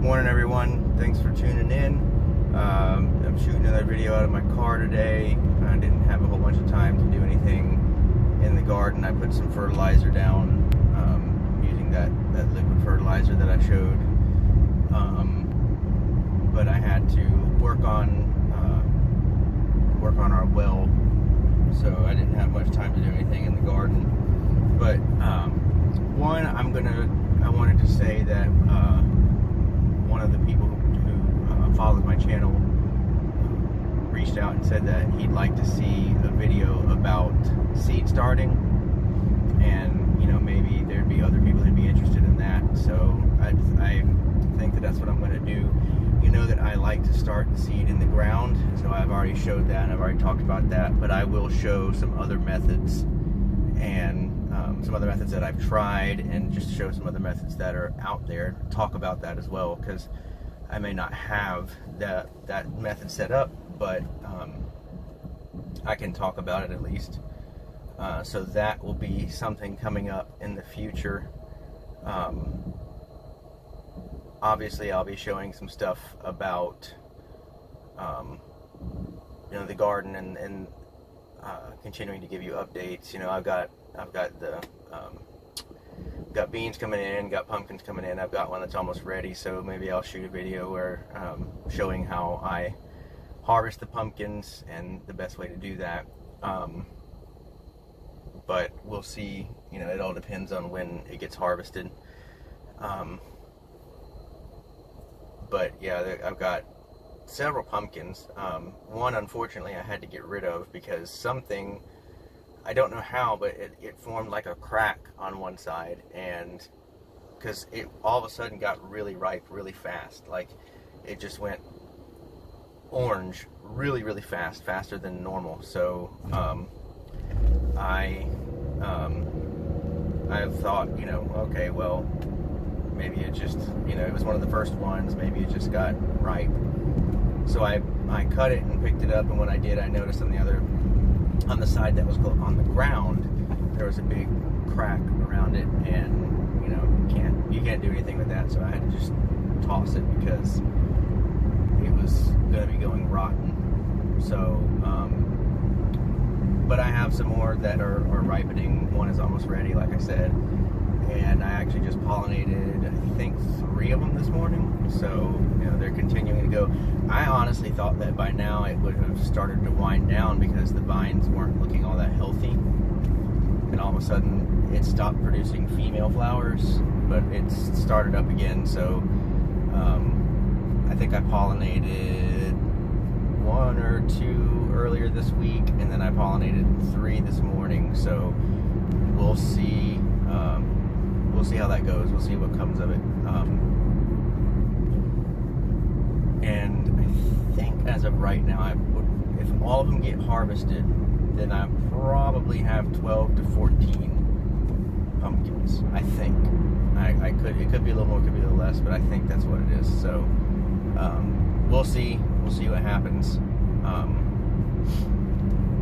Morning everyone, thanks for tuning in. I'm shooting another video out of my car today. I didn't have a whole bunch of time to do anything in the garden. I put some fertilizer down using that liquid fertilizer that I showed. But I had to work on our well, so I didn't have much time to do anything in the garden. But one, I wanted to say that one of the people who follows my channel reached out and said that he'd like to see a video about seed starting, and maybe there'd be other people who'd be interested in that. So I think that's what I'm going to do. You know that I like to start the seed in the ground, so I've already showed that and I've already talked about that, but I will show some other methods and some other methods that I've tried, and just show some other methods that are out there, talk about that as well, because I may not have that method set up, but I can talk about it at least. So that will be something coming up in the future. Obviously I'll be showing some stuff about the garden and continuing to give you updates. I've got got beans coming in, got pumpkins coming in. I've got one that's almost ready, so maybe I'll shoot a video where showing how I harvest the pumpkins and the best way to do that. But we'll see. It all depends on when it gets harvested. But yeah, I've got several pumpkins. One, unfortunately, I had to get rid of because something, I don't know how, but it formed like a crack on one side, and because it all of a sudden got really ripe really fast. Like, it just went orange really, really fast, faster than normal. So I thought, okay, well, maybe it just, it was one of the first ones, maybe it just got ripe. So I cut it and picked it up, and when I did, I noticed on the side that was on the ground, there was a big crack around it, and you can't do anything with that. So I had to just toss it because it was going to be going rotten. So but I have some more that are ripening. One is almost ready, like I said, and I actually just pollinated, I think, 3 of them this morning. So they're continuing to go. I honestly thought that by now it would have started to wind down because the vines weren't looking all that healthy, and all of a sudden it stopped producing female flowers, but it's started up again. So I think I pollinated 1 or 2 earlier this week, and then I pollinated 3 this morning. So we'll see. We'll see how that goes. We'll see what comes of it. And I think as of right now, if all of them get harvested, then I probably have 12 to 14 pumpkins. I think. It could be a little more, it could be a little less, but I think that's what it is. So we'll see. We'll see what happens.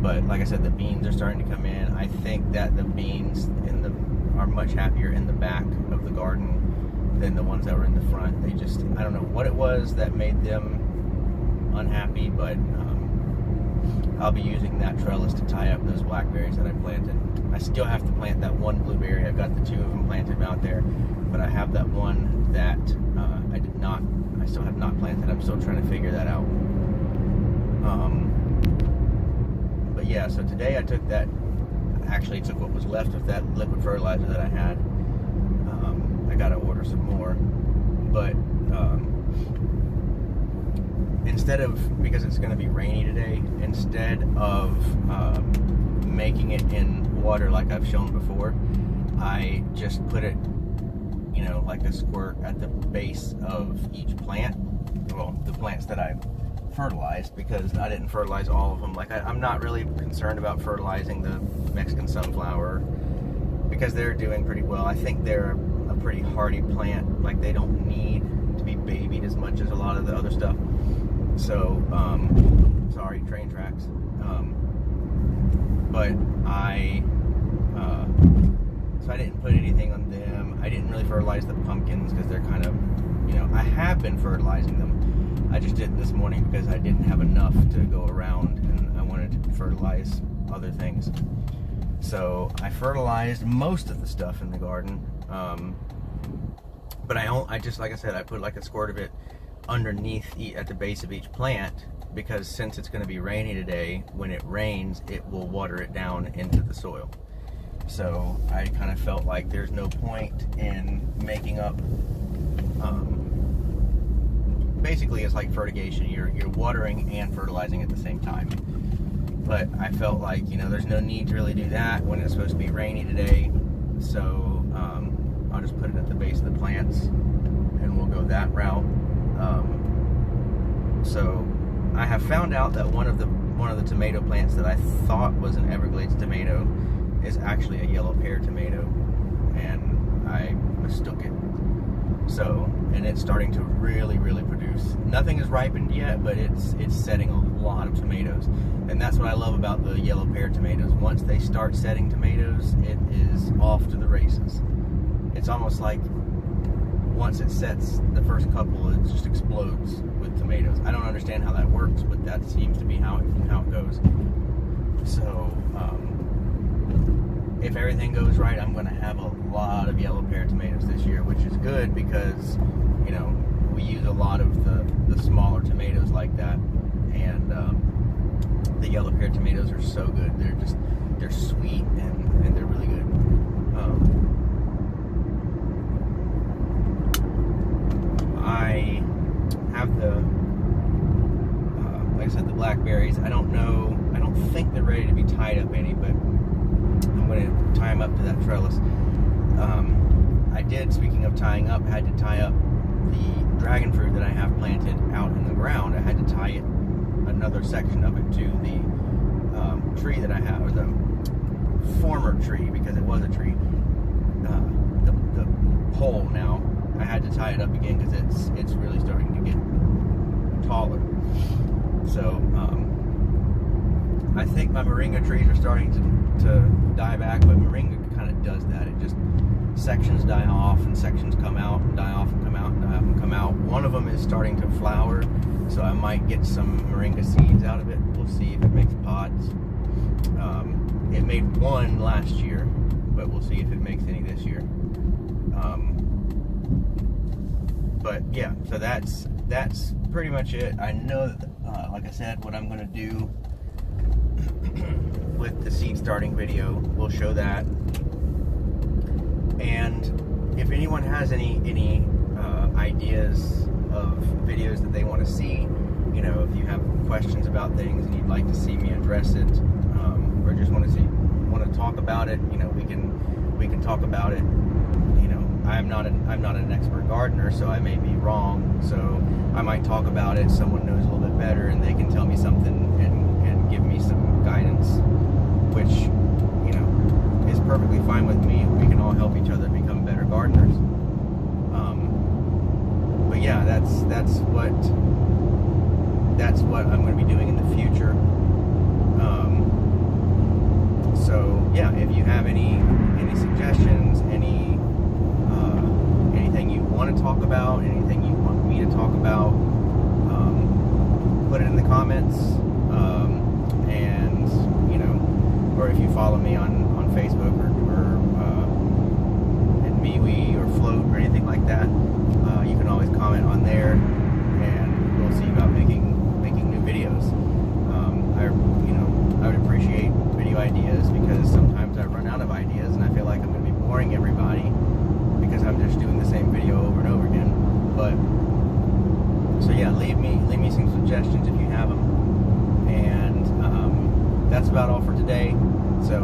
But like I said, the beans are starting to come in. I think that the beans are much happier in the back of the garden than the ones that were in the front. They just, I don't know what it was that made them unhappy, but I'll be using that trellis to tie up those blackberries that I planted. I still have to plant that one blueberry. I've got the 2 of them planted out there, but I have that one that I still have not planted. I'm still trying to figure that out. But yeah, so today I took what was left of that liquid fertilizer that I had. I gotta order some more, but because it's gonna be rainy today, instead of making it in water like I've shown before, I just put it, like a squirt at the base of each plant. Well, the plants that I fertilized, because I didn't fertilize all of them. Like, I'm not really concerned about fertilizing the Mexican sunflower because they're doing pretty well. I think they're a pretty hardy plant. Like, they don't need to be babied as much as a lot of the other stuff. So, sorry, train tracks. But so I didn't put anything on them. I didn't really fertilize the pumpkins because they're kind of, I have been fertilizing them. I just did it this morning because I didn't have enough to go around, and I wanted to fertilize other things. So I fertilized most of the stuff in the garden, but I just, like I said, I put like a squirt of it underneath at the base of each plant, because since it's going to be rainy today, when it rains, it will water it down into the soil. So I kind of felt like there's no point in making up, basically it's like fertigation. You're watering and fertilizing at the same time. But I felt like, you know, there's no need to really do that when it's supposed to be rainy today. So I'll just put it at the base of the plants and we'll go that route. So I have found out that one of the tomato plants that I thought was an Everglades tomato is actually a yellow pear tomato, and I mistook it. So, and it's starting to really produce. Nothing is ripened yet, but it's setting a lot of tomatoes, and that's what I love about the yellow pear tomatoes. Once they start setting tomatoes, it is off to the races. It's almost like once it sets the first couple, it just explodes with tomatoes. I don't understand how that works, but that seems to be how it goes. So if everything goes right, I'm going to have a lot of yellow pear tomatoes this year, which is good because, you know, we use a lot of the smaller tomatoes like that, and the yellow pear tomatoes are so good. They're sweet and they're really good. I have like I said, the blackberries. I don't think they're ready to be tied up any, but I'm going to tie them up to that trellis. I did, speaking of tying up, had to tie up the dragon fruit that I have planted out in the ground. I had to tie it, another section of it, to the tree that I have, or the former tree, because it was a tree. The pole now, I had to tie it up again because it's really starting to get taller. So I think my moringa trees are starting to die back, but moringa kind of does that. It just, sections die off and sections come out and die off and come out and die off and come out. One of them is starting to flower, so I might get some moringa seeds out of it. We'll see if it makes pods. It made one last year, but we'll see if it makes any this year. But yeah, so that's pretty much it. I know that, like I said, what I'm going to do with the seed starting video, we'll show that. And if anyone has any ideas of videos that they want to see, you know, if you have questions about things and you'd like to see me address it, or just want to talk about it, you know, we can talk about it. You know, I'm not an expert gardener, so I may be wrong. So I might talk about it. Someone knows a little bit better, and they can tell me something and give me some guidance, which, you know, is perfectly fine with me. We can all help each other become better gardeners. But yeah, that's what I'm going to be doing in the future. So yeah, if you have any suggestions, anything you want to talk about, anything you want me to talk about, put it in the comments. And you know, or if you follow me on Facebook or at MeWe or Float or anything like that, you can always comment on there, and we'll see about making new videos. I would appreciate video ideas, because sometimes I run out of ideas and I feel like I'm going to be boring everybody because I'm just doing the same video over and over again. But so yeah, leave me some suggestions if you have them. And that's about all for today. So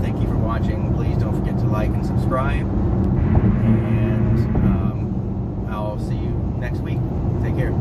thank you for watching. Please don't forget to like and subscribe, and I'll see you next week. Take care.